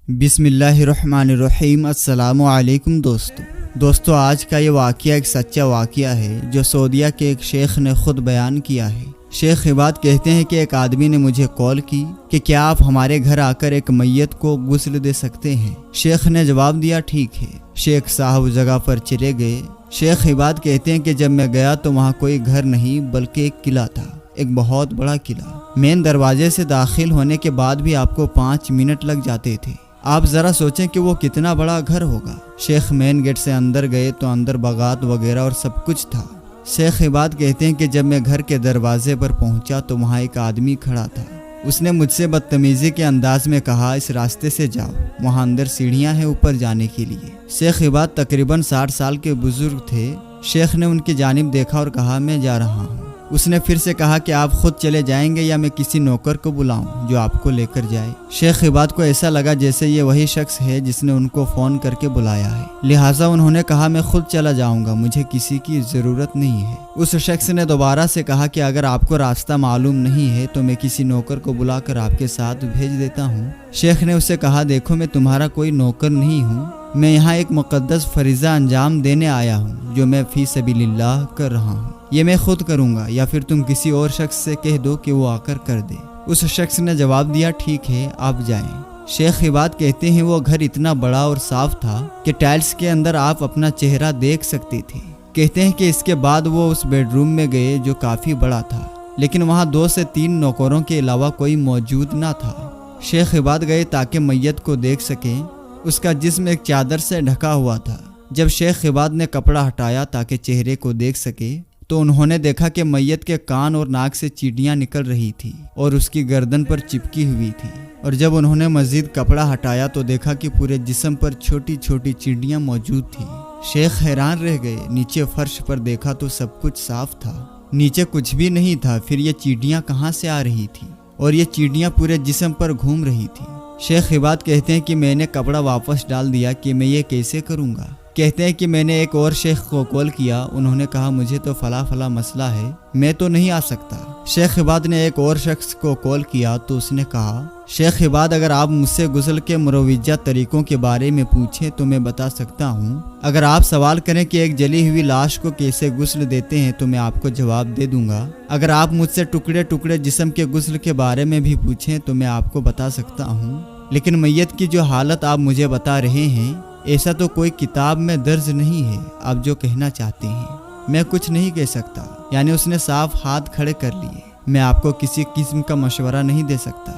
بسم اللہ الرحمن الرحیم۔ السلام علیکم دوستو آج کا یہ واقعہ ایک سچا واقعہ ہے جو سعودیہ کے ایک شیخ نے خود بیان کیا ہے۔ شیخ عباد کہتے ہیں کہ ایک آدمی نے مجھے کال کی کہ کیا آپ ہمارے گھر آ کر ایک میت کو غسل دے سکتے ہیں؟ شیخ نے جواب دیا ٹھیک ہے۔ شیخ صاحب جگہ پر چلے گئے۔ شیخ عباد کہتے ہیں کہ جب میں گیا تو وہاں کوئی گھر نہیں بلکہ ایک قلعہ تھا، ایک بہت بڑا قلعہ۔ مین دروازے سے داخل ہونے کے بعد بھی آپ کو 5 منٹ لگ جاتے تھے۔ آپ ذرا سوچیں کہ وہ کتنا بڑا گھر ہوگا۔ شیخ مین گیٹ سے اندر گئے تو اندر باغات وغیرہ اور سب کچھ تھا۔ شیخ عباد کہتے ہیں کہ جب میں گھر کے دروازے پر پہنچا تو وہاں ایک آدمی کھڑا تھا۔ اس نے مجھ سے بدتمیزی کے انداز میں کہا اس راستے سے جاؤ، وہاں اندر سیڑھیاں ہیں اوپر جانے کے لیے۔ شیخ عباد تقریباً 60 سال کے بزرگ تھے۔ شیخ نے ان کی جانب دیکھا اور کہا میں جا رہا ہوں۔ اس نے پھر سے کہا کہ آپ خود چلے جائیں گے یا میں کسی نوکر کو بلاؤں جو آپ کو لے کر جائے؟ شیخ عباد کو ایسا لگا جیسے یہ وہی شخص ہے جس نے ان کو فون کر کے بلایا ہے، لہٰذا انہوں نے کہا میں خود چلا جاؤں گا، مجھے کسی کی ضرورت نہیں ہے۔ اس شخص نے دوبارہ سے کہا کہ اگر آپ کو راستہ معلوم نہیں ہے تو میں کسی نوکر کو بلا کر آپ کے ساتھ بھیج دیتا ہوں۔ شیخ نے اسے کہا دیکھو میں تمہارا کوئی نوکر نہیں ہوں، میں یہاں ایک مقدس فریضہ انجام دینے آیا ہوں جو میں فی سبیل اللہ کر رہا ہوں، یہ میں خود کروں گا یا پھر تم کسی اور شخص سے کہہ دو کہ وہ آ کر دے۔ اس شخص نے جواب دیا ٹھیک ہے آپ جائیں۔ شیخ عباد کہتے ہیں وہ گھر اتنا بڑا اور صاف تھا کہ ٹائلز کے اندر آپ اپنا چہرہ دیکھ سکتے تھے۔ کہتے ہیں کہ اس کے بعد وہ اس بیڈ روم میں گئے جو کافی بڑا تھا، لیکن وہاں 2 سے 3 نوکروں کے علاوہ کوئی موجود نہ تھا۔ شیخ عباد گئے تاکہ میت کو دیکھ سکیں۔ اس کا جسم ایک چادر سے ڈھکا ہوا تھا۔ جب شیخ عباد نے کپڑا ہٹایا تاکہ چہرے کو دیکھ سکے تو انہوں نے دیکھا کہ میت کے کان اور ناک سے چیٹیاں نکل رہی تھی اور اس کی گردن پر چپکی ہوئی تھی، اور جب انہوں نے مزید کپڑا ہٹایا تو دیکھا کہ پورے جسم پر چھوٹی چھوٹی چیٹیاں موجود تھیں۔ شیخ حیران رہ گئے۔ نیچے فرش پر دیکھا تو سب کچھ صاف تھا، نیچے کچھ بھی نہیں تھا۔ پھر یہ چیٹیاں کہاں سے آ رہی تھی اور یہ چیٹیاں پورے جسم پر گھوم رہی تھی؟ شیخ عباد کہتے ہیں کہ میں نے کپڑا واپس ڈال دیا کہ میں یہ کیسے کروں گا۔ کہتے ہیں کہ میں نے ایک اور شیخ کو کال کیا، انہوں نے کہا مجھے تو فلاں مسئلہ ہے، میں تو نہیں آ سکتا۔ شیخ عباد نے ایک اور شخص کو کال کیا تو اس نے کہا شیخ عباد اگر آپ مجھ سے غسل کے مروجہ طریقوں کے بارے میں پوچھیں تو میں بتا سکتا ہوں، اگر آپ سوال کریں کہ ایک جلی ہوئی لاش کو کیسے غسل دیتے ہیں تو میں آپ کو جواب دے دوں گا، اگر آپ مجھ سے ٹکڑے ٹکڑے جسم کے غسل کے بارے میں بھی پوچھیں تو میں آپ کو بتا سکتا ہوں، لیکن میت کی جو حالت آپ مجھے بتا رہے ہیں ایسا تو کوئی کتاب میں درج نہیں ہے، آپ جو کہنا چاہتے ہیں میں کچھ نہیں کہہ سکتا۔ یعنی اس نے صاف ہاتھ کھڑے کر لیے، میں آپ کو کسی قسم کا مشورہ نہیں دے سکتا۔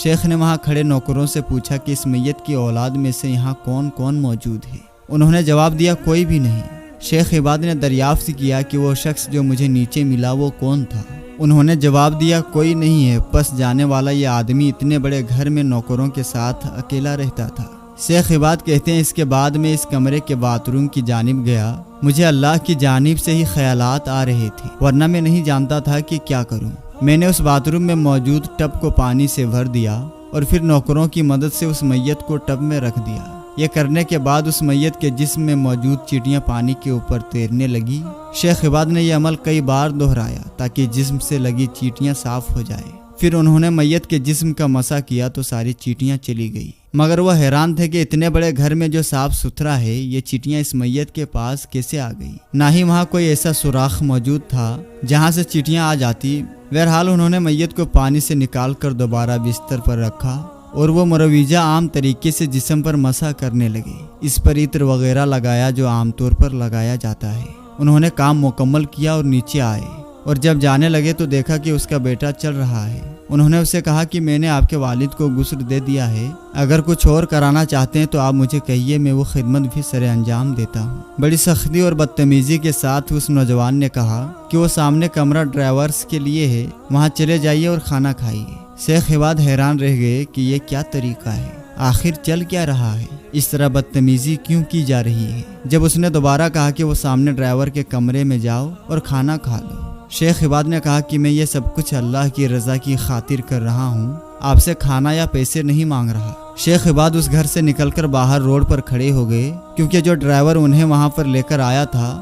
شیخ نے وہاں کھڑے نوکروں سے پوچھا کہ اس میت کی اولاد میں سے یہاں کون کون موجود ہے؟ انہوں نے جواب دیا کوئی بھی نہیں۔ شیخ عباد نے دریافت کیا کہ وہ شخص جو مجھے نیچے ملا وہ کون تھا؟ انہوں نے جواب دیا کوئی نہیں ہے، پس جانے والا یہ آدمی اتنے بڑے گھر میں نوکروں کے ساتھ اکیلا رہتا تھا۔ شیخ عباد کہتے ہیں اس کے بعد میں اس کمرے کے باتھ روم کی جانب گیا، مجھے اللہ کی جانب سے ہی خیالات آ رہے تھے ورنہ میں نہیں جانتا تھا کہ کیا کروں۔ میں نے اس باتھ روم میں موجود ٹب کو پانی سے بھر دیا اور پھر نوکروں کی مدد سے اس میت کو ٹب میں رکھ دیا۔ یہ کرنے کے بعد اس میت کے جسم میں موجود چیٹیاں پانی کے اوپر تیرنے لگی۔ شیخ عباد نے یہ عمل کئی بار دہرایا تاکہ جسم سے لگی چیٹیاں صاف ہو جائے۔ پھر انہوں نے میت کے جسم کا مسح کیا تو ساری چیٹیاں چلی گئی، مگر وہ حیران تھے کہ اتنے بڑے گھر میں جو صاف ستھرا ہے یہ چیٹیاں اس میت کے پاس کیسے آ گئی؟ نہ ہی وہاں کوئی ایسا سوراخ موجود تھا جہاں سے چیٹیاں آ جاتی۔ بہرحال انہوں نے میت کو پانی سے نکال کر دوبارہ بستر پر رکھا اور وہ مرویجہ عام طریقے سے جسم پر مسح کرنے لگے۔ اس پر عطر وغیرہ لگایا جو عام طور پر لگایا جاتا ہے۔ انہوں نے کام مکمل کیا اور نیچے آئے اور جب جانے لگے تو دیکھا کہ اس کا بیٹا چل رہا ہے۔ انہوں نے اسے کہا کہ میں نے آپ کے والد کو غسل دے دیا ہے، اگر کچھ اور کرانا چاہتے ہیں تو آپ مجھے کہیے، میں وہ خدمت بھی سر انجام دیتا ہوں۔ بڑی سختی اور بدتمیزی کے ساتھ اس نوجوان نے کہا کہ وہ سامنے کمرہ ڈرائیورز کے لیے ہے، وہاں چلے جائیے اور کھانا کھائیے۔ شیخ عباد حیران رہ گئے کہ یہ کیا طریقہ ہے، آخر چل کیا رہا ہے، اس طرح بدتمیزی کیوں کی جا رہی ہے؟ جب اس نے دوبارہ کہا کہ وہ سامنے ڈرائیور کے کمرے میں جاؤ اور کھانا کھا لو، شیخ عباد نے کہا کہ میں یہ سب کچھ اللہ کی رضا کی خاطر کر رہا ہوں، آپ سے کھانا یا پیسے نہیں مانگ رہا۔ شیخ عباد اس گھر سے نکل کر باہر روڈ پر کھڑے ہو گئے کیونکہ جو ڈرائیور انہیں وہاں پر لے کر آیا تھا